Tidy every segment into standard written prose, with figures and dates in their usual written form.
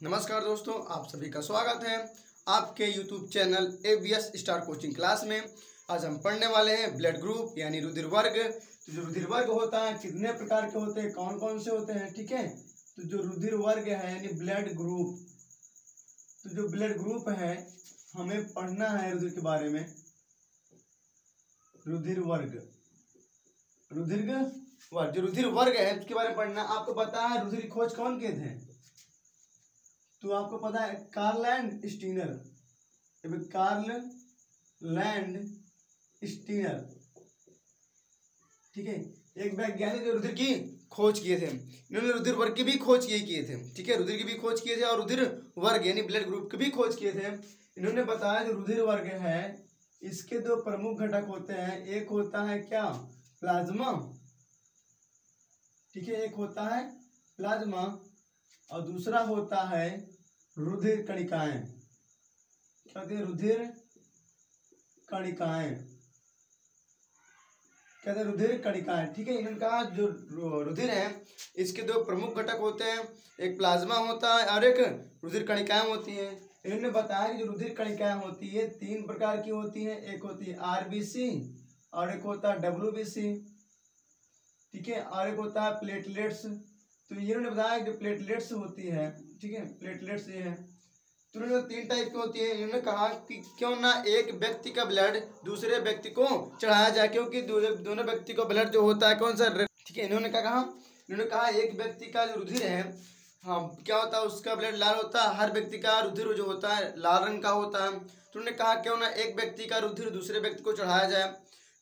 नमस्कार दोस्तों, आप सभी का स्वागत है आपके YouTube channel AVS star coaching class में। आज हम पढ़ने वाले हैं ब्लड ग्रुप यानी रुधिर वर्ग। तो जो रुधिर वर्ग होता है कितने प्रकार के होते हैं, कौन कौन से होते हैं, ठीक है। तो जो रुधिर वर्ग है यानी ब्लड ग्रुप, तो जो ब्लड ग्रुप है हमें पढ़ना है रुधिर के बारे में। रुधिर वर्ग, जो रुधिर वर्ग है उसके बारे में पढ़ना। आपको पता है रुधिर की खोज कौन किए थे? तो आपको पता है कार्ल लैंड स्टीनर, ठीक है। एक वैज्ञानिक जो रुधिर की खोज किए थे, इन्होंने रुधिर वर्ग की भी खोज किए थे, ठीक है। रुधिर की भी खोज किए थे और रुधिर वर्ग यानी ब्लड ग्रुप की भी खोज किए थे। इन्होंने बताया जो रुधिर वर्ग है इसके दो प्रमुख घटक होते हैं। एक होता है क्या? प्लाज्मा, ठीक है। एक होता है प्लाज्मा और दूसरा होता है रुधिर कणिकाएं। क्या कहते हैं? रुधिर कणिकाएं, कहते हैं रुधिर कणिकाएं, ठीक है। इन्होंने कहा जो रुधिर है इसके दो प्रमुख घटक होते हैं, एक प्लाज्मा होता है और एक रुधिर कणिकाएं होती हैं। इन्होंने बताया कि जो रुधिर कणिकाएं होती है तीन प्रकार की होती है। एक होती है RBC और एक होता है WBC, ठीक है, और एक होता है प्लेटलेट्स। तो इन्होंने बताया कि जो प्लेटलेट्स होती है, ठीक है, प्लेटलेट्स ये है। तो उन्होंने तीन टाइप की होती है। इन्होंने कहा कि क्यों ना एक व्यक्ति का ब्लड दूसरे व्यक्ति को चढ़ाया जाए, क्योंकि दोनों व्यक्ति को ब्लड जो होता है कौन सा, ठीक है। इन्होंने कहा एक व्यक्ति का जो रुधिर है, हाँ, क्या होता है उसका ब्लड लाल होता है। हर व्यक्ति का रुधिर जो होता है लाल रंग का होता है। तो उन्होंने कहा क्यों ना एक व्यक्ति का रुधिर दूसरे व्यक्ति को चढ़ाया जाए।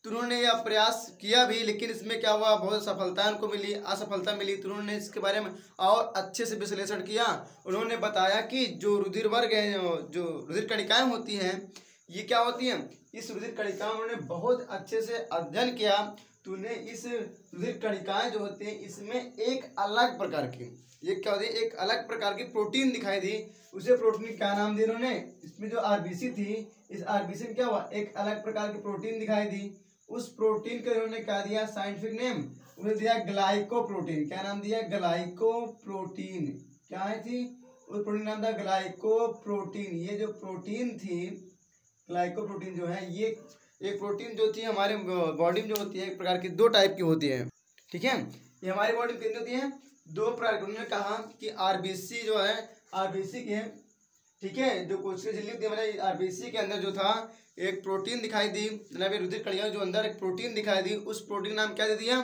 तो उन्होंने यह प्रयास किया भी, लेकिन इसमें क्या हुआ, बहुत सफलता उनको मिली, असफलता मिली। तो उन्होंने इसके बारे में और अच्छे से विश्लेषण किया। उन्होंने बताया कि जो रुधिर वर्ग है, जो रुधिर कणिकाएं होती हैं ये क्या होती हैं, इस रुधिर कणिकाओं उन्होंने बहुत अच्छे से अध्ययन किया। तो उन्हें इस रुधिर कणिकाएं जो होती हैं इसमें एक अलग प्रकार की, ये क्या होती है, एक अलग प्रकार की प्रोटीन दिखाई दी। उसे प्रोटीन क्या नाम दिया उन्होंने? इसमें जो RBC थी, इस RBC में क्या हुआ, एक अलग प्रकार की प्रोटीन दिखाई दी। उस प्रोटीन को इन्होंने क्या दिया, साइंटिफिक नेम उन्हें दिया ग्लाइकोप्रोटीन। क्या नाम दिया? ग्लाइकोप्रोटीन। क्या है थी? उस प्रोटीन नाम था ग्लाइकोप्रोटीन। ये जो प्रोटीन थी ग्लाइकोप्रोटीन जो है, ये एक प्रोटीन जो थी हमारे बॉडी में जो होती है एक प्रकार की, दो टाइप की होती है, ठीक है। ये हमारी बॉडी में कितनी होती है? दो प्रकार की। उन्होंने कहा कि RBC जो है, RBC के, ठीक है, जो कोशिका झिल्ली होती है हमारे RBC के अंदर जो था एक प्रोटीन दिखाई दी, मतलब रुधिर कणिकाओं जो अंदर एक प्रोटीन दिखाई दी, उस प्रोटीन नाम क्या दे दिया?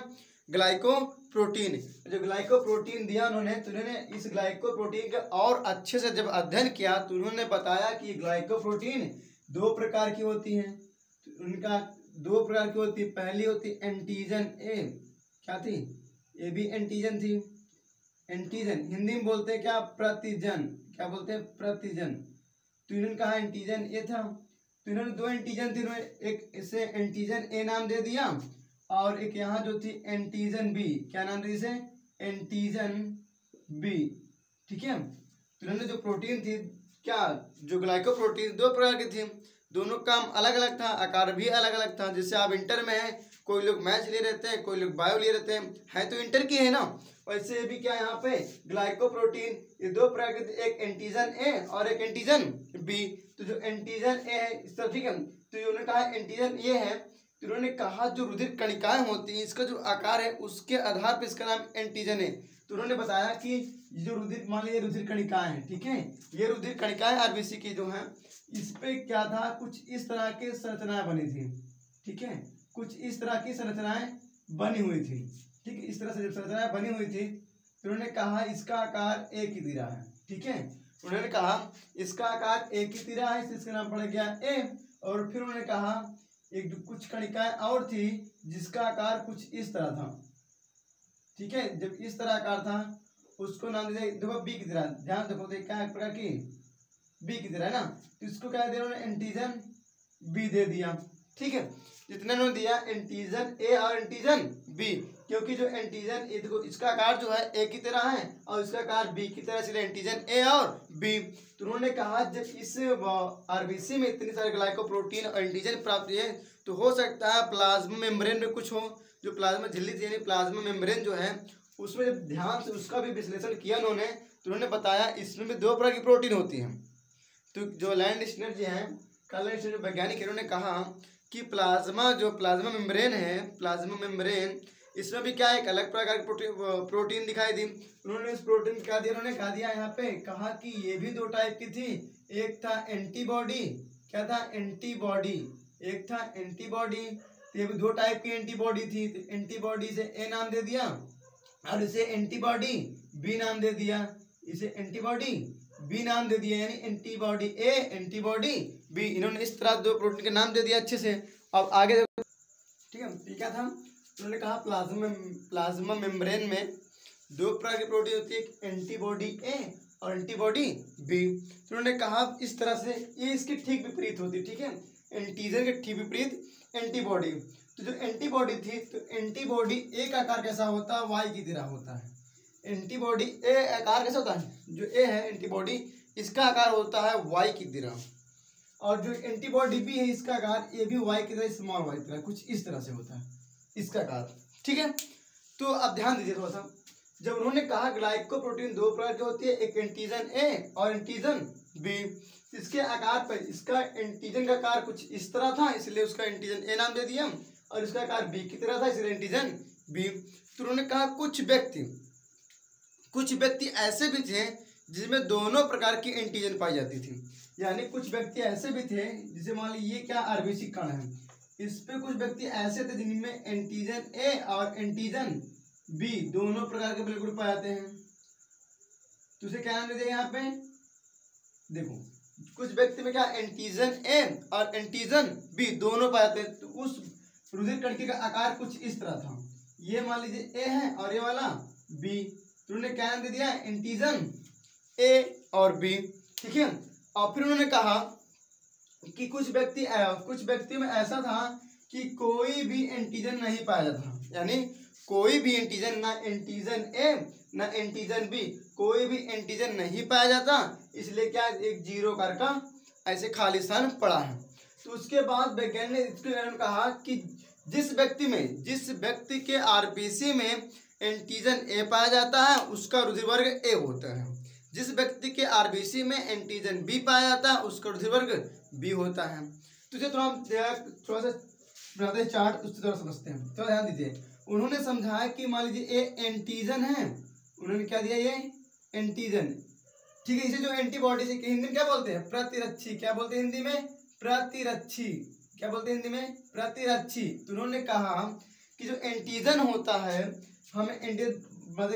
ग्लाइकोप्रोटीन। जो ग्लाइकोप्रोटीन दिया उन्होंने, तो उन्होंने इस ग्लाइकोप्रोटीन का और अच्छे से जब अध्ययन किया तो उन्होंने बताया कि ग्लाइकोप्रोटीन दो प्रकार की होती हैं। तो उनका दो प्रकार की होती है। पहली होती एंटीजन ए, क्या थी? ये भी एंटीजन थी। एंटीजन हिंदी में बोलते हैं क्या? प्रतिजन। क्या बोलते हैं? प्रतिजन। तो इन्होंने कहा एंटीजन ए था। तो इन्होंने दो एंटीजन थी, इन्होंने एक इसे एंटीजन ए नाम दे दिया और एक यहाँ जो थी एंटीजन बी। क्या नाम दिया इसे? एंटीजन बी, ठीक है। तो इन्होंने जो प्रोटीन थी, क्या, जो ग्लाइकोप्रोटीन दो प्रकार की थी, दोनों काम अलग अलग था, आकार भी अलग अलग था। जैसे आप इंटर में है, कोई लोग मैथ्स लिए रहते हैं, कोई लोग बायो लिए रहते हैं, है तो इंटर की है ना। वैसे भी क्या यहाँ पे ग्लाइकोप्रोटीन ये दो प्रकार के, एक एंटीजन ए और एक एंटीजन बी। तो जो एंटीजन ए है इस तरह, ठीक है, तो उन्होंने कहा एंटीजन ए है। तो उन्होंने कहा जो रुधिर कणिकाएं होती हैं इसका जो आकार है उसके आधार पर इसका नाम एंटीजन है। तो उन्होंने बताया कि जो रुधिर, मान लीजिए रुधिर कणिकाएं हैं, ठीक है, ये रुधिर कणिकाएं RBC की जो है, इस पे क्या था, कुछ इस तरह के संरचनाएं बनी थी, ठीक है, कुछ इस तरह की संरचनाएं बनी हुई थी, ठीक है। इस तरह से जब संरचनाएं बनी हुई थी तो उन्होंने कहा इसका आकार एक ही तिरा है, ठीक है। उन्होंने कहा इसका आकार एक ही तिरा है, इसका नाम पड़ गया ए। और फिर उन्होंने कहा एक कुछ कणिकाएं और थी जिसका आकार कुछ इस तरह था, ठीक है। जब इस तरह आकार था उसको नाम दिया, देखो बी की तरह, ध्यान देखो, क्या प्रकार की? बी की तरह है ना। तो इसको क्या दे उन्होंने? एंटीजन बी दे दिया, ठीक है। जितने उन्होंने दिया एंटीजन ए और एंटीजन बी, क्योंकि जो एंटीजन ए, देखो इसका आकार जो है ए की तरह है और इसका आकार बी की तरह, इसलिए एंटीजन ए और बी। तो उन्होंने कहा जब इस RBC में इतनी सारे ग्लाइकोप्रोटीन और एंटीजन प्राप्त हुए तो हो सकता है प्लाज्मा मेम्ब्रेन में कुछ हो, जो प्लाज्मा झिल्ली थी यानी प्लाज्मा मेम्ब्रेन जो है उसमें जब ध्यान से उसका भी विश्लेषण किया उन्होंने तो उन्होंने बताया इसमें भी 2 प्रकार की प्रोटीन होती हैं। तो जो लैंड स्टीनर जी हैं, कार्ल स्टीनर वैज्ञानिक है, उन्होंने कहा कि प्लाज्मा मेम्ब्रेन है, प्लाज्मा मेम्ब्रेन, इसमें भी क्या एक अलग प्रकार की प्रोटीन दिखाई दी। उन्होंने इस प्रोटीन क्या दिया, उन्होंने कहा दिया यहाँ पे, कहा कि ये भी 2 टाइप की थी। एक था एंटीबॉडी, क्या था, एंटीबॉडी, एक था एंटीबॉडी। ये भी 2 टाइप की एंटीबॉडी थी। तो एंटीबॉडी से ए नाम दे दिया और इसे एंटीबॉडी बी नाम दे दिया, इसे एंटीबॉडी बी नाम दे दिया, यानी एंटीबॉडी ए एंटीबॉडी बी। इन्होंने इस तरह 2 प्रोटीन के नाम दे दिया अच्छे से। अब आगे देखो, ठीक है, क्या था, उन्होंने कहा प्लाज्मा मेम्ब्रेन में 2 प्रकार की प्रोटीन होती है, एक एंटीबॉडी ए और एंटीबॉडी बी। तो उन्होंने कहा इस तरह से ये इसके ठीक विपरीत होती, ठीक है, एंटीजन के ठीक विपरीत एंटीबॉडी। तो जो एंटीबॉडी थी, तो एंटीबॉडी ए का आकार कैसा होता है, वाई की तरह होता है। एंटीबॉडी ए आकार कैसा होता है, जो ए है एंटीबॉडी, इसका आकार होता है वाई की तरह। और जो एंटीबॉडी बी है, इसका आकार ये भी वाई की तरह, स्मॉल वाई की तरह, कुछ इस तरह से होता है इसका आकार, ठीक है। तो अब ध्यान दीजिए थोड़ा सा, जब उन्होंने कहा ग्लाइकोप्रोटीन 2 प्रकार की होती है, एक एंटीजन ए और एंटीजन बी। इसके आकार पर, इसका एंटीजन का आकार कुछ इस तरह था, इसलिए उसका एंटीजन ए नाम दे दिया, और इसका आकार बी की तरह था, इसलिए एंटीजन बी। तो उन्होंने कहा कुछ व्यक्ति ऐसे भी थे जिसमें दोनों प्रकार की एंटीजन पाई जाती थी। यानी कुछ व्यक्ति ऐसे भी थे, जैसे मान लीजिए क्या आरबीसी कण है, इस पे कुछ व्यक्ति ऐसे थे जिनमें एंटीजन ए और एंटीजन बी दोनों प्रकार के ब्लड ग्रुप पाए जाते हैं। तो उसे क्या नाम दे दिया यहाँ पे, देखो, कुछ व्यक्ति में क्या एंटीजन ए और एंटीजन बी दोनों पाए जाते हैं। तो उस रुधिर कणकी का आकार कुछ इस तरह था, ये मान लीजिए ए है और ये वाला बी, तो उन्होंने क्या नाम दे दिया, एंटीजन ए और बी, ठीक है। और फिर उन्होंने कहा कि कुछ व्यक्ति में ऐसा था कि कोई भी एंटीजन नहीं पाया जाता, यानी कोई भी एंटीजन, ना एंटीजन ए ना एंटीजन बी, कोई भी एंटीजन नहीं पाया जाता, इसलिए क्या एक 0 आकार का ऐसे खाली स्थान पड़ा है। तो उसके बाद वैज्ञानिक ने इसके बारे में कहा कि जिस व्यक्ति के आरबीसी में एंटीजन ए पाया जाता है, उसका रुधिर वर्ग ए होता है। जिस व्यक्ति के आरबीसी में एंटीजन बी पाया जाता है, उसका रुधिर वर्ग बी होता है। तो इसे थोड़ा सा बनाते हैं चार्ट, उससे थोड़ा समझते हैं, थोड़ा ध्यान दीजिए। उन्होंने समझाया कि मान लीजिए ये एंटीजन है, उन्होंने क्या दिया, ये एंटीजन, ठीक है। इसे जो एंटीबॉडी से हिंदी में क्या बोलते हैं, प्रतिरक्षी, क्या बोलते हैं हिंदी में, प्रतिरक्षी, क्या बोलते हैं हिंदी में, प्रतिरक्षी। तो उन्होंने कहा कि जो एंटीजन होता है, हमें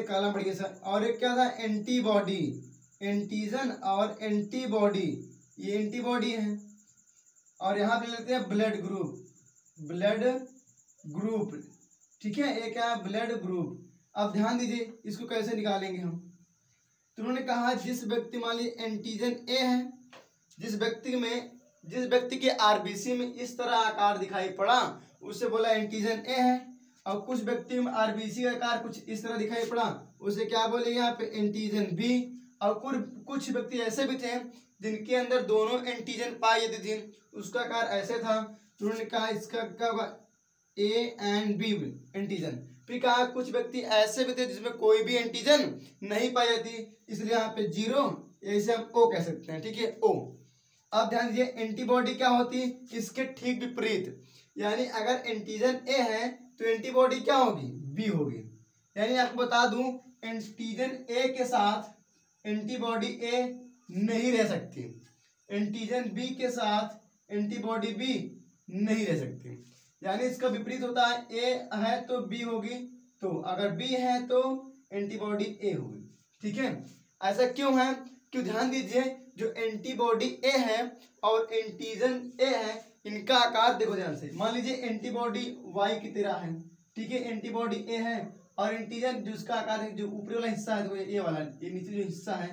काला पड़ गया, और एक क्या था, एंटीबॉडी, एंटीजन और एंटीबॉडी, ये एंटीबॉडी है। और यहाँ पे लेते हैं ब्लड ग्रुप, ठीक है, ये क्या है, ब्लड ग्रुप। अब ध्यान दीजिए इसको कैसे निकालेंगे हम। तो उन्होंने कहा जिस व्यक्ति, मान लीजिए एंटीजन ए है, जिस व्यक्ति के आरबीसी में इस तरह आकार दिखाई पड़ा, उससे बोला एंटीजन ए है। और कुछ व्यक्ति में आरबीसी का आकार कुछ इस तरह दिखाई पड़ा, उसे क्या बोले यहाँ पे, एंटीजन बी। और कुछ व्यक्ति ऐसे भी थे जिनके अंदर दोनों एंटीजन पाई जाती थी, उसका आकार ऐसे था। तो उन्होंने कहा इसका क्या होगा, ए एंड बी एंटीजन। फिर कहा कुछ व्यक्ति ऐसे भी थे जिसमें कोई भी एंटीजन नहीं पाई जाती, इसलिए यहाँ पे 0, इसे हम ओ कह सकते हैं, ठीक है, ओ। अब ध्यान दीजिए एंटीबॉडी क्या होती है, इसके ठीक विपरीत, यानी अगर एंटीजन ए है तो एंटीबॉडी क्या होगी, बी होगी। यानी आपको बता दूं, एंटीजन ए के साथ एंटीबॉडी ए नहीं रह सकती, एंटीजन बी के साथ एंटीबॉडी बी नहीं रह सकती। यानी इसका विपरीत होता है, ए है तो बी होगी, तो अगर बी है तो एंटीबॉडी ए होगी, ठीक है। ऐसा क्यों है, क्यों, ध्यान दीजिए, जो एंटीबॉडी ए है और एंटीजन ए है, इनका आकार देखो ध्यान से। मान लीजिए एंटीबॉडी वाई की तरह है, ठीक है, एंटीबॉडी ए है, और एंटीजन जिसका आकार है, जो ऊपरी वाला हिस्सा है, तो ये वाला, ये नीचे जो हिस्सा है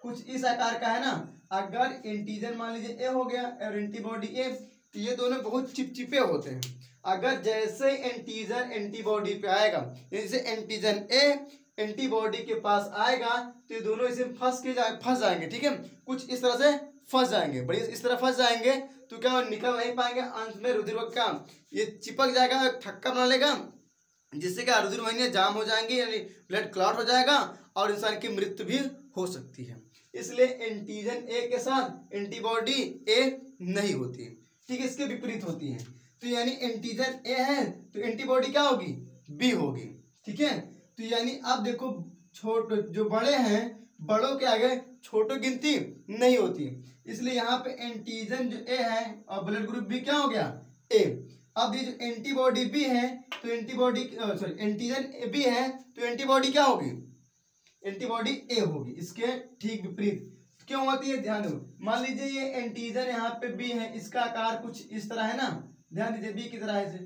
कुछ इस आकार का है ना। अगर एंटीजन मान लीजिए ए हो गया और एंटीबॉडी ए, तो ये दोनों बहुत चिपचिपे होते हैं। अगर जैसे एंटीजन एंटीबॉडी पे आएगा, जैसे एंटीजन ए एंटीबॉडी के पास आएगा, तो ये दोनों इसे फंस जाएंगे, ठीक है, कुछ इस तरह से फंस जाएंगे, बड़ी इस तरह फंस जाएंगे, तो क्या निकल नहीं पाएंगे। अंत में रुधिर का ये चिपक जाएगा, थक्का बना लेगा, जिससे क्या रुधिर वाहिनियां जाम हो जाएंगी, यानी ब्लड क्लॉट हो जाएगा और इंसान की मृत्यु भी हो सकती है। इसलिए एंटीजन ए के साथ एंटीबॉडी ए नहीं होती, ठीक है, इसके विपरीत होती है। तो यानी एंटीजन ए है तो एंटीबॉडी क्या होगी, बी होगी, ठीक है। तो यानी आप देखो छोटे जो बड़े हैं, बड़ों के आगे छोटों गिनती नहीं होती, इसलिए यहाँ पे एंटीजन जो ए है और ब्लड ग्रुप बी क्या हो गया, ए। अब ये जो एंटीबॉडी बी है तो एंटीबॉडी सॉरी एंटीजन बी है तो एंटीबॉडी क्या होगी, एंटीबॉडी ए होगी, इसके ठीक विपरीत क्यों होती है, ध्यान दो। मान लीजिए ये एंटीजन यहाँ पे बी है, इसका आकार कुछ इस तरह है ना, ध्यान दीजिए बी की तरह ऐसे।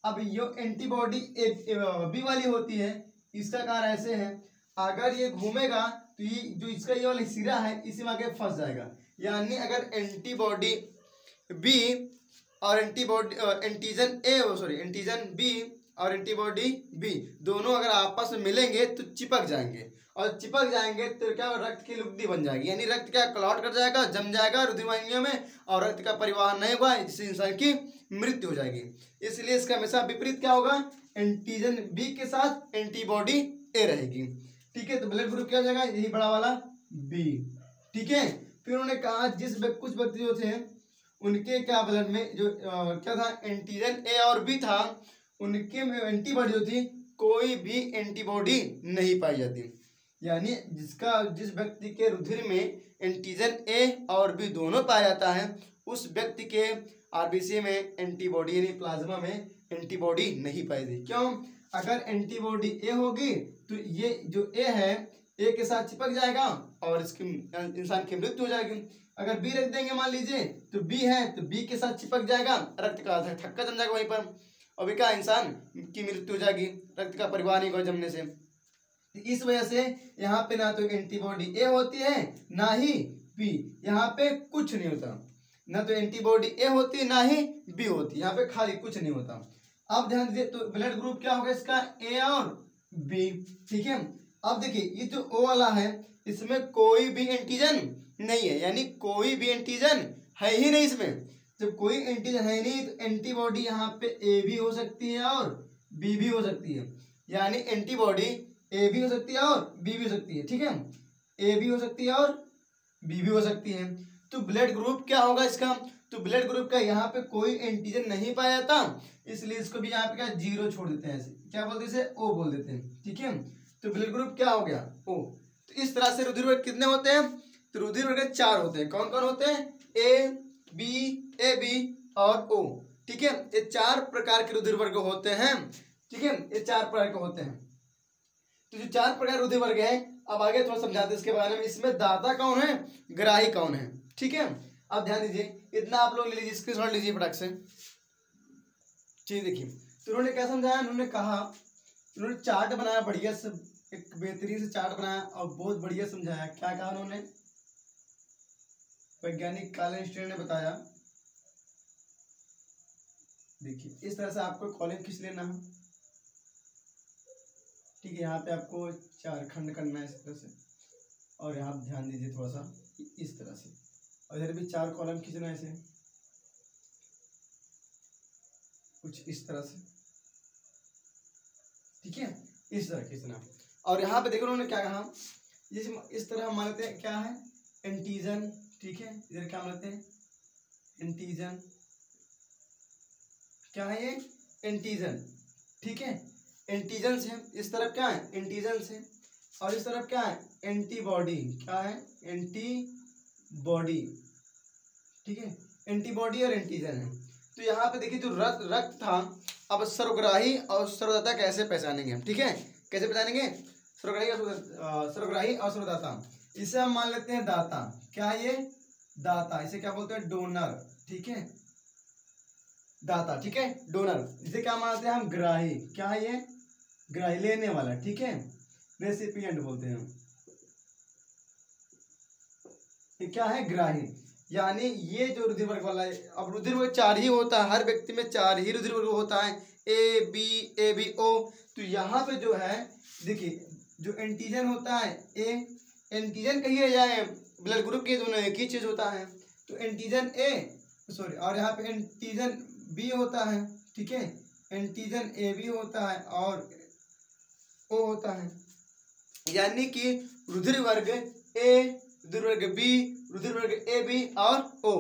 अब ये एंटीबॉडी बी वाली होती है, इसका आकार ऐसे है, अगर ये घूमेगा तो ये जो इसका ये वाला सिरा है इसी में आके फंस जाएगा। यानी अगर एंटीबॉडी बी और antigen A sorry antigen B और एंटीबॉडी बी दोनों अगर आपस में मिलेंगे तो चिपक जाएंगे, और चिपक जाएंगे तो क्या रक्त की लुगदी बन जाएगी, यानी रक्त क्या क्लॉट कर जाएगा, जम जाएगा रुधिर वाहिनियों में, और रक्त का परिवहन नहीं हुआ जिससे इंसान की मृत्यु हो जाएगी। इसलिए इसका हमेशा विपरीत क्या होगा, एंटीजन बी के साथ एंटीबॉडी ए रहेगी, ठीक है। तो ब्लड ग्रुप क्या हो जाएगा, यही बड़ा वाला बी, ठीक है। फिर उन्होंने कहा कुछ व्यक्ति जो थे उनके क्या ब्लड में जो क्या था, एंटीजन ए और बी था, उनके में एंटीबॉडी जो थी कोई भी एंटीबॉडी नहीं पाई जाती। यानी जिस व्यक्ति के रुधिर में एंटीजन ए और बी दोनों पाया जाता है उस व्यक्ति के आरबीसी में एंटीबॉडी यानी प्लाज्मा में एंटीबॉडी नहीं पाई जाती। क्यों, अगर एंटीबॉडी ए होगी तो ये जो ए है ए के साथ चिपक जाएगा और इसकी इंसान की मृत्यु हो जाएगी। अगर बी रख देंगे मान लीजिए तो बी है तो बी के साथ चिपक जाएगा, रक्त का थक्का जम जाएगा वहीं पर, और क्या इंसान की मृत्यु हो जाएगी, रक्त का परिवहन नहीं होगा जमने से। इस वजह से यहाँ पे ना तो एंटीबॉडी ए होती है ना ही बी, यहाँ पे कुछ नहीं होता, ना तो एंटीबॉडी ए होती ना ही बी होती, यहाँ पे खाली कुछ नहीं होता। अब ध्यान दीजिए तो ब्लड ग्रुप क्या होगा इसका, ए और बी, ठीक है। अब देखिए ये जो ओ वाला है इसमें कोई भी एंटीजन नहीं है, यानी कोई भी एंटीजन है ही नहीं इसमें। जब कोई एंटीजन है नहीं तो एंटीबॉडी यहाँ पे ए भी हो सकती है और बी भी हो सकती है, यानी एंटीबॉडी ए भी हो सकती है और बी भी हो सकती है, ठीक है, ए भी हो सकती है और बी भी हो सकती है। तो ब्लड ग्रुप क्या होगा इसका, तो ब्लड ग्रुप का यहाँ पे कोई एंटीजन नहीं पाया जाता, इसलिए इसको भी यहाँ पे क्या जीरो छोड़ देते हैं, ऐसे क्या बोलते हैं इसे, ओ बोल देते हैं, ठीक है। तो ब्लड ग्रुप क्या हो गया, ओ। तो इस तरह से रुधिर वर्ग कितने होते हैं, तो रुधिर वर्ग 4 होते हैं। कौन कौन होते हैं, ए बी और ओ, ठीक है। ये 4 प्रकार के रुधिर वर्ग होते हैं, ठीक है, ये 4 प्रकार के होते हैं। तो जो 4 प्रकार रुधिर वर्ग है, अब आगे थोड़ा समझाते हैं इसके बारे में। इसमें दाता कौन है, ग्राही कौन है, ठीक है। अब ध्यान दीजिए, इतना आप लोग ले लीजिए, स्क्रीनशॉट लीजिए फटाक से, ठीक, देखिए। तो उन्होंने क्या समझाया, उन्होंने कहा, उन्होंने चार्ट बनाया बढ़िया से, एक बेहतरीन से चार्ट बनाया और बहुत बढ़िया समझाया। क्या कहा उन्होंने, वैज्ञानिक कार्ल आइंस्टाइन ने बताया, देखिए इस तरह से आपको कॉलम खींच लेना है, ठीक है। यहाँ पे आपको 4 खंड करना है इस तरह से, और यहाँ ध्यान दीजिए थोड़ा सा इस तरह से, और इधर भी 4 कॉलम खींचना है ऐसे कुछ इस तरह से, ठीक है, इस तरह खींचना। और यहाँ पे देखो उन्होंने क्या कहा, इस तरह हम मानते हैं क्या है, एंटीजन, ठीक है, इधर क्या मानते हैं, एंटीजन, क्या है ये, एंटीजन, ठीक है, एंटीजन है। इस तरफ क्या है, एंटीजन है, और इस तरफ क्या है, एंटीबॉडी, क्या है, एंटीबॉडी, ठीक है, एंटीबॉडी और एंटीजन है। तो यहाँ पे देखिए जो रक्त था, अब सर्वग्राही और सर्वदाता कैसे पहचानेंगे, ठीक है, कैसे पहचानेंगे, सर्वग्राही और सर्वदाता। इसे हम मान लेते हैं दाता, क्या ये, दाता, इसे क्या बोलते हैं, डोनर, ठीक है, दाता, ठीक है, डोनर। इसे क्या मानते हैं हम, ग्राही, क्या है ये, ग्राही, लेने वाला, ठीक है, रेसिपिएंट बोलते हैं। ये क्या है, ग्राही, यानी ये जो रुधिर वर्ग वाला है, अब रुधिर वर्ग 4 ही होता है, हर व्यक्ति में 4 ही रुधिर वर्ग होता है, ए बी ओ। तो यहाँ पे जो है देखिए जो एंटीजन होता है, एंटीजन कहिए या ब्लड ग्रुप के दोनों एक ही चीज होता है। तो एंटीजन ए सॉरी, और यहाँ पे एंटीजन बी होता है, ठीक है, एंटीजन ए बी होता है और ओ होता है, यानी कि रुधिर वर्ग ए, रुधिर वर्ग बी, रुधिर वर्ग ए बी और ओ।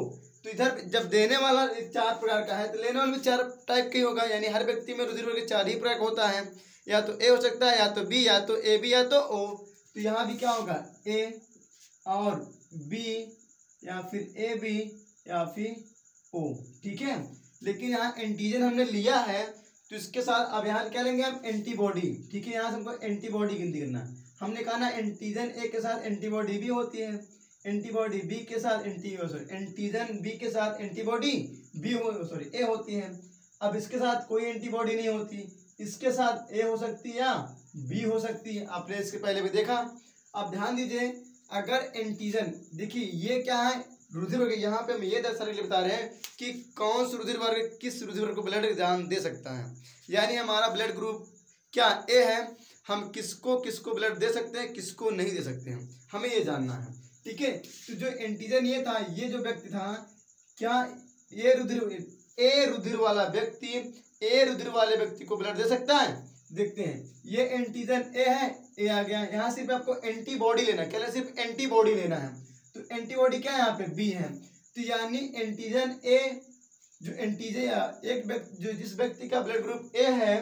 तो इधर जब देने वाला 4 प्रकार का है तो लेने वाला भी 4 टाइप का ही होगा, यानी हर व्यक्ति में रुधिर वर्ग 4 ही प्रकार का होता है, या तो ए हो सकता है, या तो बी, या तो ए बी, या तो ओ। तो यहाँ भी क्या होगा, ए और बी, या फिर ए बी, या फिर ओ, ठीक है। लेकिन यहाँ एंटीजन हमने लिया है तो इसके साथ अब यहाँ क्या लेंगे हम, एंटीबॉडी, ठीक है। यहाँ से हमको एंटीबॉडी गिनती करना है। हमने कहा ना एंटीजन ए के साथ एंटीबॉडी भी होती है, एंटीबॉडी बी के साथ एंटीजन बी के साथ एंटीबॉडी बी ए होती है। अब इसके साथ कोई एंटीबॉडी नहीं होती, इसके साथ ए हो सकती है या बी हो सकती है, आपने इसके पहले भी देखा। अब ध्यान दीजिए, अगर एंटीजन, देखिए ये क्या है, रुधिर वर्ग, यहाँ पे हम ये दर्शाने के लिए बता रहे हैं कि कौन सा रुधिर वर्ग किस रुधिर वर्ग को ब्लड दान दे सकता है। यानी हमारा ब्लड ग्रुप क्या ए है, हम किसको किसको ब्लड दे सकते हैं, किसको नहीं दे सकते हैं, हमें ये जानना है, ठीक है। तो जो एंटीजन ये था, ये जो व्यक्ति था, क्या ये रुधिर वाला व्यक्ति ए रुधिर वाले व्यक्ति को ब्लड दे सकता है। देखते हैं, ये एंटीजन ए है, ए आ गया। यहाँ सिर्फ आपको एंटीबॉडी लेना है, क्या सिर्फ एंटीबॉडी लेना है। तो एंटीबॉडी क्या है, यहाँ पे बी है। तो यानी एंटीजन ए, जो एंटीजन एक व्यक्ति, जो जिस व्यक्ति का ब्लड ग्रुप ए है,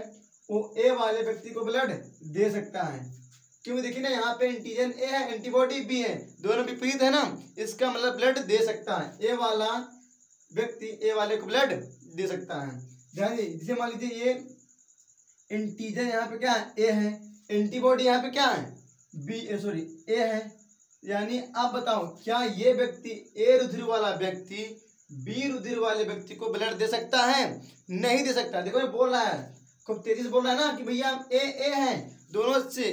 वो ए वाले व्यक्ति को ब्लड दे सकता है। क्योंकि देखिए ना, यहाँ पे एंटीजन ए है, एंटीबॉडी बी है, दोनों विपरीत है ना, इसका मतलब ब्लड दे सकता है। ए वाला व्यक्ति ए वाले को ब्लड दे सकता है। ध्यान दीजिए, जैसे मान लीजिए ये एंटीजन यहाँ पे क्या है, ए है, एंटीबॉडी यहाँ पे क्या है, ए है। यानी आप बताओ, क्या ये व्यक्ति ए रुधिर वाला व्यक्ति बी रुधिर वाले व्यक्ति को ब्लड दे सकता है, नहीं दे सकता। देखो ये बोल रहा है, खूब तेजी से बोल रहा है ना कि भैया ए है, दोनों से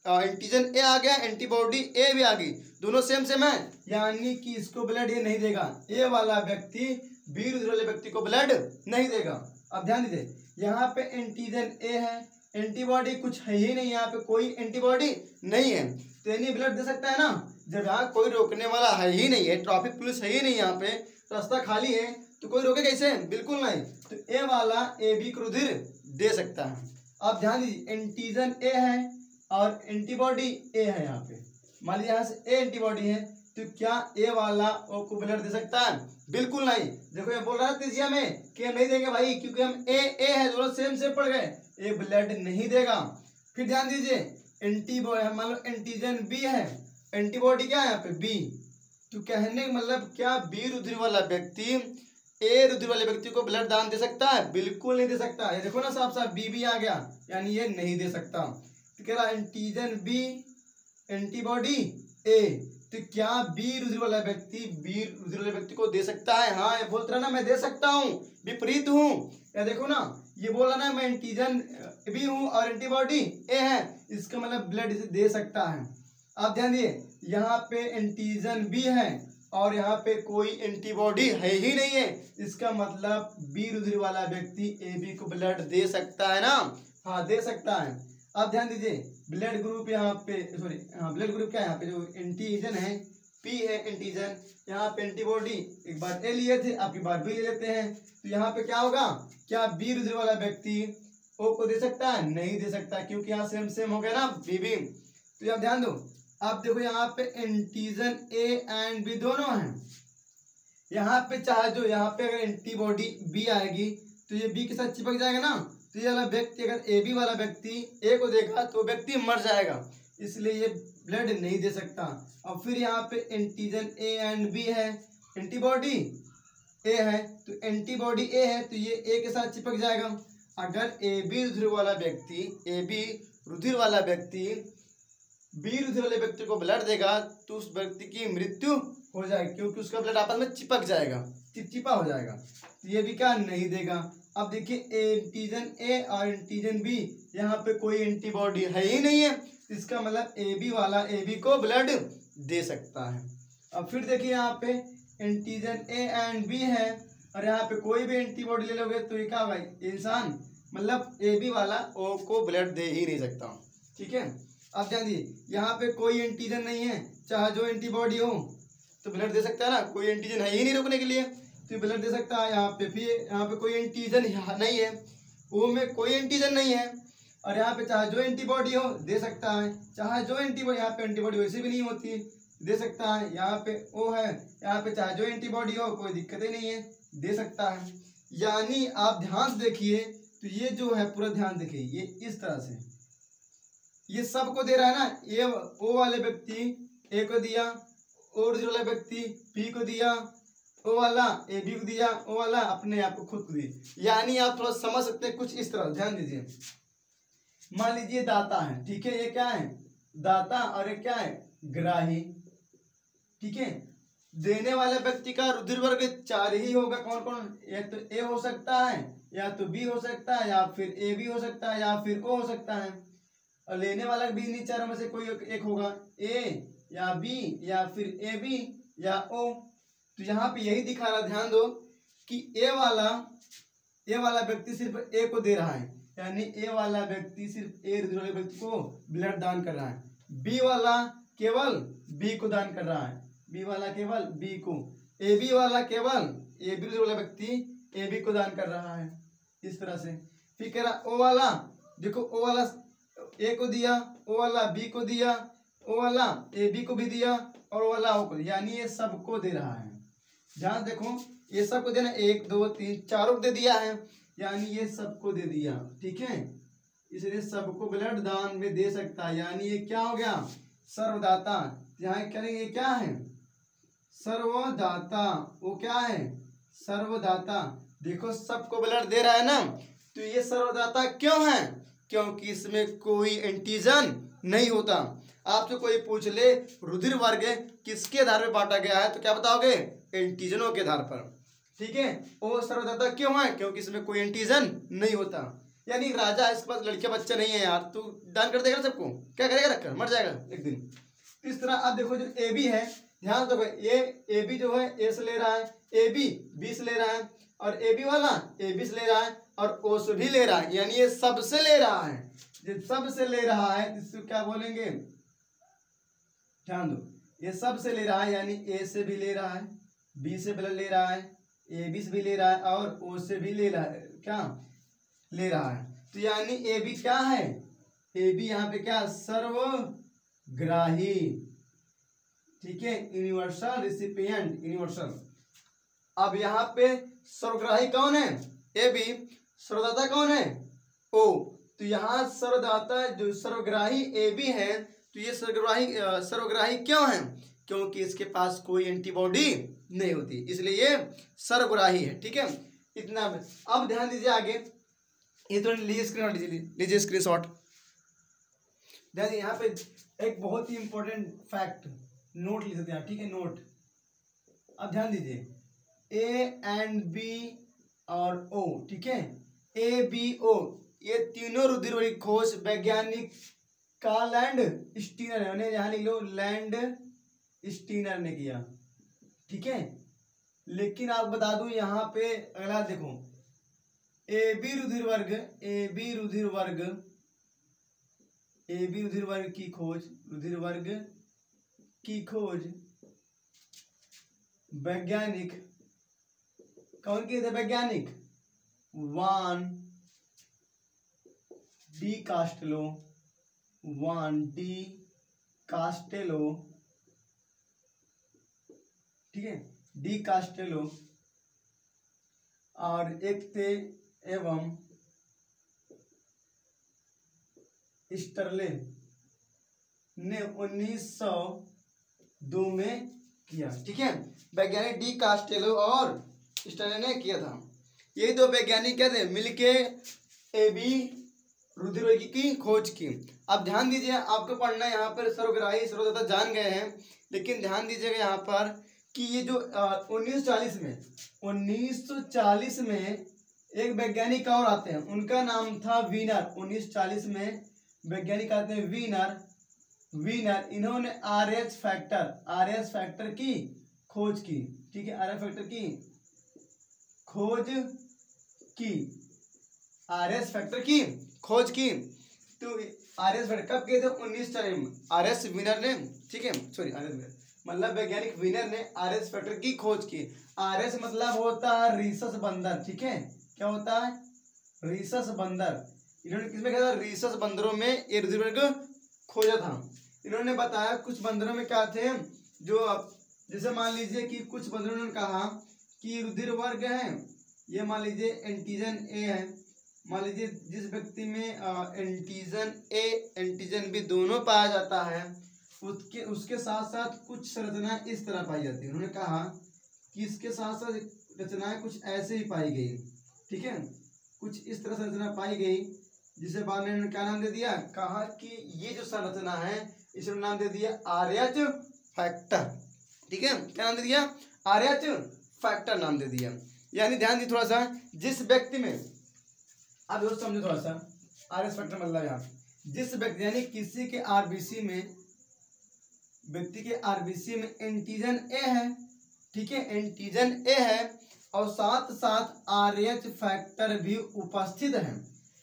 एंटीजन ए आ गया, एंटीबॉडी ए भी आ गई, दोनों सेम सेम है, यानी कि इसको ब्लड ये नहीं देगा, ए वाला व्यक्ति बी रुधिर वाले व्यक्ति को ब्लड नहीं देगा। अब ध्यान दीजिए, यहाँ पे एंटीजन ए है, एंटीबॉडी कुछ है ही नहीं, यहाँ पे कोई एंटीबॉडी नहीं है, तो यानी ब्लड दे सकता है ना। जब यहाँ कोई रोकने वाला है ही नहीं है, ट्रैफिक पुलिस है ही नहीं, यहाँ पे रास्ता खाली है, तो कोई रोके कैसे, बिल्कुल नहीं। तो ए वाला ए बी को रुधिर दे सकता है। अब ध्यान दीजिए, एंटीजन ए है और एंटीबॉडी ए है, यहाँ पे मान लीजिए यहाँ से ए एंटीबॉडी है, तो क्या ए वाला ओ को ब्लड दे सकता है, बिल्कुल नहीं। देखो ये बोल रहा है तेजिया में कि हम नहीं देंगे भाई, क्योंकि हम ए है, दोनों सेम सेम पड़ गए, ए ब्लड नहीं देगा। फिर ध्यान दीजिए, एंटीबॉडी मान लो एंटीजन बी है, एंटीबॉडी क्या है यहाँ पे बी, तो कहने का मतलब क्या बी रुधिर वाला व्यक्ति ए रुधिर वाले व्यक्ति को ब्लड दान दे सकता है, बिल्कुल नहीं दे सकता। ये देखो ना साफ साफ बी आ गया, यानी ये नहीं दे सकता। तो कह रहा एंटीजन बी एंटीबॉडी ए, तो क्या बी रुधिर वाला व्यक्ति बी रुधिर वाले व्यक्ति को दे सकता है, हाँ ये बोलता रहा ना मैं दे सकता हूँ, विपरीत हूँ। या देखो ना, ये बोला ना मैं एंटीजन बी हूँ और एंटीबॉडी ए है, इसका मतलब ब्लड इसे दे सकता है। आप ध्यान दिए, यहाँ पे एंटीजन बी है और यहाँ पे कोई एंटीबॉडी है ही नहीं है, इसका मतलब बी रुधिर वाला व्यक्ति ए बी को ब्लड दे सकता है ना, हाँ दे सकता है। अब ध्यान दीजिए, ब्लड ग्रुप यहाँ पे ब्लड ग्रुप क्या है, यहाँ पे जो एंटीजन है पी है एंटीजन, यहाँ पे एंटीबॉडी एक बार ए लिए थे, आपकी बार बी ले लेते हैं, तो यहाँ पे क्या होगा, क्या बी रुधिर वाला व्यक्ति ओ को दे सकता है, नहीं दे सकता, क्योंकि यहाँ सेम सेम हो गया ना बी बी। तो यहाँ ध्यान दो, आप देखो यहाँ पे एंटीजन ए एंड बी दोनों हैं, यहाँ पे चाहे जो यहाँ पे अगर एंटीबॉडी बी आएगी तो ये बी के साथ चिपक जाएगा ना, तो ये वाला व्यक्ति अगर ए बी वाला व्यक्ति ए को देगा तो व्यक्ति मर जाएगा, इसलिए ये ब्लड नहीं दे सकता। और फिर यहाँ पे एंटीजन ए एंड बी है, एंटीबॉडी ए है, तो एंटीबॉडी ए है तो ये ए के साथ चिपक जाएगा। अगर ए बी रुधिर वाला व्यक्ति बी रुधिर वाले व्यक्ति को ब्लड देगा तो उस व्यक्ति की मृत्यु हो जाएगी, क्योंकि उसका ब्लड आपस में चिपक जाएगा, चिपचिपा हो जाएगा, तो ये भी क्या नहीं देगा। अब देखिए एंटीजन ए और एंटीजन बी, यहाँ पे कोई एंटीबॉडी है ही नहीं है, इसका मतलब ए बी वाला ए बी को ब्लड दे सकता है। अब फिर देखिए यहाँ पे एंटीजन ए एंड बी है और यहाँ पे कोई भी एंटीबॉडी ले लोगे तो ये क्या भाई, इंसान मतलब ए बी वाला ओ को ब्लड दे ही नहीं सकता, ठीक है। अब ध्यान दीजिए, यहाँ पे कोई एंटीजन नहीं है, चाहे जो एंटीबॉडी हो तो ब्लड दे सकता है ना, कोई एंटीजन है ही नहीं रोकने के लिए तो ब्लड दे सकता है। यहाँ पे फिर यहाँ पे कोई एंटीजन नहीं है, ओ में कोई एंटीजन नहीं है, और यहाँ पे चाहे जो एंटीबॉडी हो दे सकता है, चाहे जो एंटीबॉडी, यहाँ पे एंटीबॉडी वैसे भी नहीं होती दे सकता है। यहाँ पे O है, यहाँ पे चाहे जो एंटीबॉडी हो कोई दिक्कत ही नहीं है, दे सकता है। यानी आप ध्यान से देखिए, तो ये जो है पूरा ध्यान देखिए, ये इस तरह से ये सबको दे रहा है ना। ये O वाले व्यक्ति A को दिया, O वाला व्यक्ति B को दिया, O वाला AB को दिया, O वाला अपने आप को खुद को दिया। यानी आप थोड़ा समझ सकते हैं कुछ इस तरह, ध्यान दीजिए। मान लीजिए दाता है, ठीक है, ये क्या है दाता और ये क्या है ग्राही, ठीक है। देने वाले व्यक्ति का रुधिर वर्ग 4 ही होगा। कौन कौन? या तो A हो सकता है, या तो B हो सकता है, या फिर AB हो सकता है, या फिर O हो सकता है। और लेने वाला भी इन्हीं चारों में से कोई एक होगा, A या B या फिर AB या O। तो यहाँ पे यही दिखा रहा, ध्यान दो कि ए वाला व्यक्ति सिर्फ A को दे रहा है, यानी A वाला व्यक्ति सिर्फ A रुधिर वाले व्यक्ति को ब्लड दान कर रहा है। B वाला केवल B को दान कर रहा है, B वाला केवल B को, AB वाला केवल AB रुधिर वाला व्यक्ति AB को दान कर रहा है, इस तरह से। फिर कह रहा O वाला, देखो O वाला A को दिया, O वाला B को दिया, O वाला AB को भी दिया और O वाला O को, यानी ये सबको दे रहा है। ध्यान देखो, ये सबको देना, 1 2 3 चारों को दे दिया है, यानी ये सबको दे दिया, ठीक है। इसलिए सबको ब्लड दान में दे सकता है, यानी ये क्या हो गया सर्वदाता। यहाँ करेंगे क्या है सर्वदाता, वो क्या है सर्वदाता। देखो सबको ब्लड दे रहा है ना, तो ये सर्वदाता क्यों है? क्योंकि इसमें कोई एंटीजन नहीं होता। आपसे कोई पूछ ले रुधिर वर्ग किसके आधार पर बांटा गया है, तो क्या बताओगे? एंटीजनों के आधार पर, ठीक है। वो सर्वदाता क्यों है? क्योंकि इसमें कोई एंटीजन नहीं होता। यानी राजा इसके पास लड़के बच्चा नहीं है यार, तू दान कर देगा सबको, क्या करेगा? रखकर मर जाएगा एक दिन। इस तरह आप देखो जो ए बी है, ध्यान दो, ये ए बी जो है ए से ले रहा है, ए बी बी से ले रहा है, और ए बी वाला ए बी से ले रहा है, और ओ से भी ले रहा है, यानी ये सबसे ले रहा है। जब सबसे ले रहा है इसको क्या बोलेंगे? ध्यान दो, ये सबसे ले रहा है, यानी ए से भी ले रहा है, बी से ब्लड ले रहा है, ए बी से भी ले रहा है, और ओ से भी ले रहा है, क्या ले रहा है। तो यानी ए बी क्या है? ए बी यहाँ पे क्या सर्वग्राही, ठीक है, यूनिवर्सल रिसिपिएंट, यूनिवर्सल। अब यहाँ पे सर्वग्राही कौन है? A B. सर्वदाता कौन है? ओ। तो यहाँ सर्वदाता जो सर्वग्राही ए बी है, तो ये सर्वग्राही क्यों है? क्योंकि इसके पास कोई एंटीबॉडी नहीं होती, इसलिए ये सर्वग्राही है, ठीक है। इतना। अब ध्यान दीजिए आगे, ये तो लीजिए स्क्रीनशॉट। ध्यान, यहाँ पे एक बहुत ही इंपॉर्टेंट फैक्ट नोट लिख सकते हैं, ठीक है, नोट। अब ध्यान दीजिए, ए एंड बी और ओ, ठीक है, ए बी ओ, ये तीनों रुधिर वाली खोज वैज्ञानिक का लैंड स्टीनर है, यहाँ लिख लो लैंड स्टीनर ने किया, ठीक है। लेकिन आप बता दूं यहाँ पे अगला देखो, ए बी रुधिर वर्ग, ए बी रुधिर वर्ग, ए बी रुधिर वर्ग की खोज, रुधिर वर्ग की खोज वैज्ञानिक कौन किए थे? वैज्ञानिक वान डी कास्टेलो, वान डी कास्टेलो, ठीक है, डी कास्टेलो, और एक थे एवं स्टर्ले ने 1902 में किया, ठीक है। वैज्ञानिक डी कास्टेलो और स्टर्ले ने किया था। यही दो वैज्ञानिक क्या थे? मिलके ए बी रुधिर वर्ग की खोज की। अब ध्यान दीजिए, आपको पढ़ना है यहाँ पर सर्वग्राही सर्वदाता जान गए हैं, लेकिन ध्यान दीजिएगा यहाँ पर कि ये जो 1940 में एक वैज्ञानिक और आते हैं, उनका नाम था वीनर। 1940 में वैज्ञानिक आते हैं वीनर। इन्होंने आर एच फैक्टर की खोज की, ठीक है, आर एच फैक्टर की खोज की, आर एस फैक्टर की खोज की। तो आर एस फैक्टर कब किए थे? 1940 में आर एस वीनर ने, ठीक है, सॉरी आर एस वीनर मतलब वैज्ञानिक वीनर ने आर एस फैक्टर की खोज की। आर एस मतलब होता है रीसस बंदर, ठीक है, क्या होता है? रीसस बंदर। इन्होंने किसमें किया था? रीसस बंदरों में ये रुधिर वर्ग खोजा था। इन्होंने बताया कुछ बंदरों में क्या थे, जो जैसे मान लीजिए कि कुछ बंधुओं ने कहा कि रुधिर वर्ग है, ये मान लीजिए एंटीजन ए है, मान लीजिए जिस व्यक्ति में एंटीजन ए एंटीजन बी दोनों पाया जाता है, उसके साथ साथ कुछ संरचनाएं इस तरह पाई जाती है। उन्होंने कहा कि इसके साथ साथ रचनाएं कुछ ऐसे ही पाई गई, ठीक है, कुछ इस तरह संरचना पाई गई, जिसे बाद में इन्होंने क्या नाम दे दिया, कहा कि ये जो संरचना है इसने नाम दे दिया आरएच फैक्टर, ठीक है, क्या नाम दे दिया, आरएच फैक्टर नाम दे दिया। यानी ध्यान दी थोड़ा सा, जिस व्यक्ति में, आप दोस्त समझो थोड़ा सा, आरएच फैक्टर मतलब यहाँ जिस व्यक्ति यानी किसी के आरबीसी में, व्यक्ति के आरबीसी में एंटीजन ए है, ठीक है, एंटीजन ए है और साथ साथ आरएच फैक्टर भी उपस्थित है,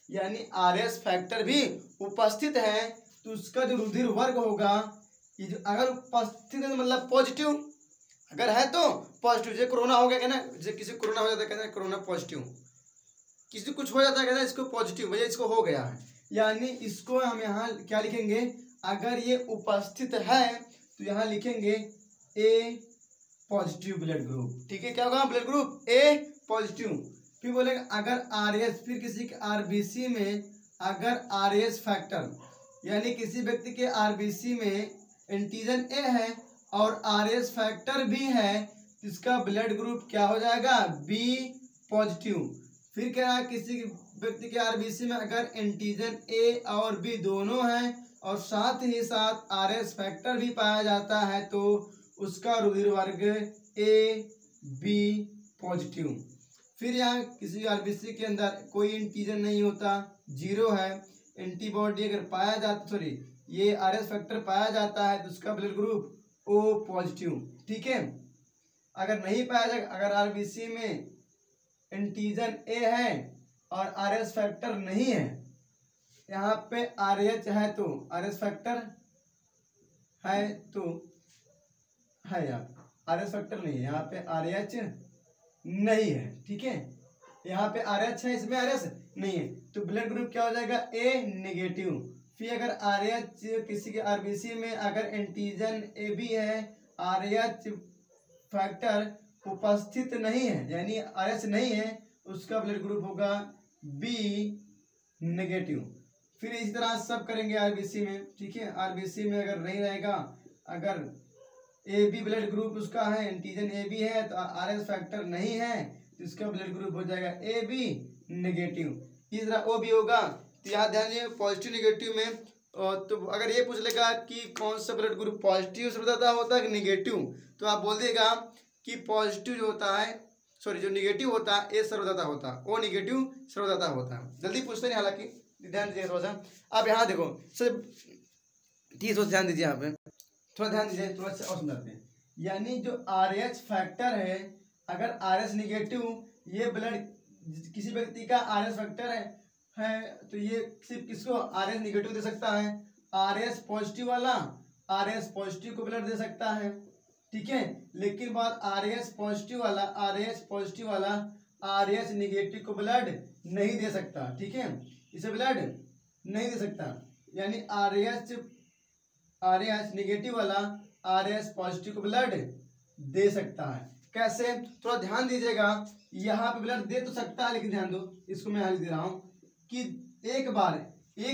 यानी आरएच फैक्टर भी उपस्थित है, तो उसका जो रुधिर वर्ग होगा, ये जो अगर उपस्थित है मतलब पॉजिटिव, अगर है तो पॉजिटिव। जैसे कोरोना हो गया, कहना जैसे किसी कोरोना हो जाता है, कहना कोरोना पॉजिटिव, किसी कुछ हो जाता है, कहना इसको पॉजिटिव, भैया इसको हो गया है, यानी इसको हम यहाँ क्या लिखेंगे, अगर ये उपस्थित है तो यहाँ लिखेंगे ए पॉजिटिव ब्लड ग्रुप, ठीक है, क्या होगा, ब्लड ग्रुप ए पॉजिटिव। फिर बोलेगा अगर आरएच, फिर किसी के आरबीसी में अगर आरएच फैक्टर, यानी किसी व्यक्ति के आरबीसी में एंटीजन ए है और आरएच फैक्टर भी है, इसका ब्लड ग्रुप क्या हो जाएगा, बी पॉजिटिव। फिर क्या है, किसी व्यक्ति के आरबीसी में अगर एंटीजन ए और बी दोनों हैं और साथ ही साथ आरएच फैक्टर भी पाया जाता है, तो उसका रुधिर वर्ग ए बी पॉजिटिव। फिर यहाँ किसी आरबीसी के अंदर कोई एंटीजन नहीं होता, जीरो है, एंटीबॉडी अगर पाया जाता, सॉरी ये आरएच फैक्टर पाया जाता है, तो उसका ब्लड ग्रुप ओ पॉजिटिव, ठीक है। अगर नहीं पाया जाए, अगर आरबीसी में एंटीजन ए है और आरएच फैक्टर नहीं है, यहाँ पे आरएच है तो आरएच फैक्टर है तो है, यहाँ आरएच फैक्टर नहीं है, यहाँ पे आरएच नहीं है, ठीक है, यहाँ पे आरएच है, इसमें आरएच नहीं है, तो ब्लड ग्रुप क्या हो जाएगा, ए नेगेटिव। फिर अगर आरएच किसी के आरबीसी में अगर एंटीजन ए बी है, आरएच फैक्टर उपस्थित नहीं है, यानी आरएच नहीं है, उसका ब्लड ग्रुप होगा बी नेगेटिव। फिर इस तरह सब करेंगे आरबीसी में, ठीक है, आरबीसी में अगर नहीं रहेगा, अगर ए बी ब्लड ग्रुप उसका है, एंटीजन ए बी है, तो आरएच फैक्टर नहीं है, तो इसका ब्लड ग्रुप हो जाएगा ए बी नेगेटिव। इस तरह ओ भी होगा, तो यहाँ ध्यान दीजिए पॉजिटिव नेगेटिव में, तो अगर ये पूछ लेगा कि कौन सा ब्लड ग्रुप पॉजिटिव सर्वदाता होता है कि नेगेटिव, तो आप बोल देगा कि पॉजिटिव जो होता है, सॉरी जो नेगेटिव होता है ए सर्वदाता होता है, ओ नेगेटिव सर्वदाता होता है। जल्दी पूछते नहीं, हालांकि ध्यान दीजिए थोड़ा सा। अब यहाँ देखो सर, ठीक है, ध्यान दीजिए, यहाँ पे थोड़ा ध्यान दीजिए, थोड़ा सा और समझाते हैं। यानी जो आरएच फैक्टर है, अगर आरएच नेगेटिव, ये ब्लड किसी व्यक्ति का आरएच फैक्टर है तो ये सिर्फ किसको आरएच नेगेटिव दे सकता है, आरएच पॉजिटिव वाला आरएच पॉजिटिव को ब्लड दे सकता है, ठीक है, लेकिन बात आरएच पॉजिटिव वाला आरएच नेगेटिव को ब्लड नहीं दे सकता, ठीक है, इसे ब्लड नहीं दे सकता, यानी आरएच नेगेटिव वाला आरएच पॉजिटिव को ब्लड दे सकता है। कैसे, थोड़ा ध्यान दीजिएगा, यहाँ पे ब्लड दे तो सकता है, लेकिन ध्यान दो, इसको मैं हाल दे रहा हूँ कि एक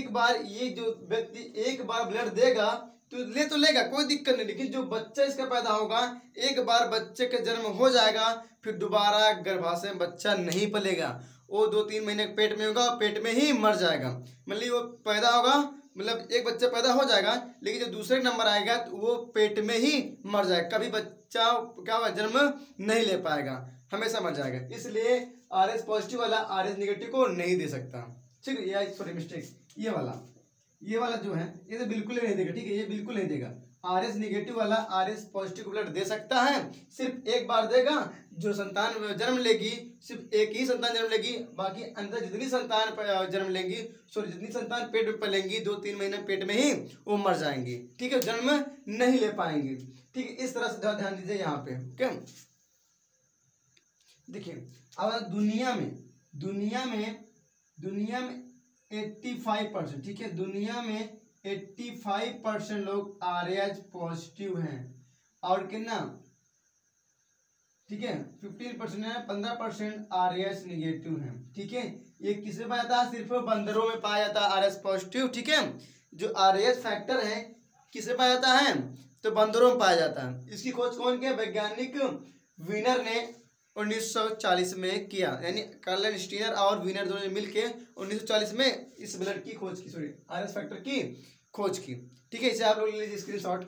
बार ये जो व्यक्ति एक बार ब्लड देगा तो लेगा, कोई दिक्कत नहीं, लेकिन जो बच्चा इसका पैदा होगा, एक बार बच्चे का जन्म हो जाएगा, फिर दोबारा गर्भाशय में बच्चा नहीं पलेगा, वो 2-3 महीने पेट में होगा, पेट में ही मर जाएगा। मतलब वो पैदा होगा, मतलब एक बच्चा पैदा हो जाएगा, लेकिन जो दूसरे नंबर आएगा तो वो पेट में ही मर जाएगा, कभी बच्चा क्या होगा, जन्म नहीं ले पाएगा, हमेशा मर जाएगा। इसलिए आरएच पॉजिटिव वाला आरएच नेगेटिव को नहीं दे सकता, ठीक है, ये सॉरी मिस्टेक, ये वाला जो है ये तो बिल्कुल ही नहीं देगा, ठीक है, ये बिल्कुल नहीं देगा। आरएच नेगेटिव वाला आरएच पॉजिटिव को ब्लड दे सकता है, सिर्फ एक बार देगा, जो संतान जन्म लेगी सिर्फ एक ही संतान जन्म लेगी, बाकी अंदर जितनी संतान जन्म लेंगी, सॉरी जितनी संतान पेट में पलेंगी 2-3 महीने पेट में ही वो मर जाएंगी, ठीक है, जन्म नहीं ले पाएंगी, ठीक है, इस तरह से ध्यान दीजिए यहाँ पे, क्या देखिए। अब दुनिया में 85%, ठीक है, दुनिया में 85% लोग आरएच पॉजिटिव हैं और कितना, ठीक है 15% है, 15% RS निगेटिव है। ठीक है, ये किसे पाया जाता है, सिर्फ बंदरों में पाया जाता है RS पॉजिटिव। ठीक है, जो RS फैक्टर है किसे पाया जाता है, तो बंदरों में पाया जाता है। इसकी खोज कौन किया, वैज्ञानिक वीनर ने 1940 में किया, यानी कार्लन स्टीनर और वीनर दोनों ने मिलकर 1940 में इस ब्लड की खोज की, सॉरी RS फैक्टर की खोज की। ठीक है, इसे आप लोग ले लीजिए स्क्रीनशॉट।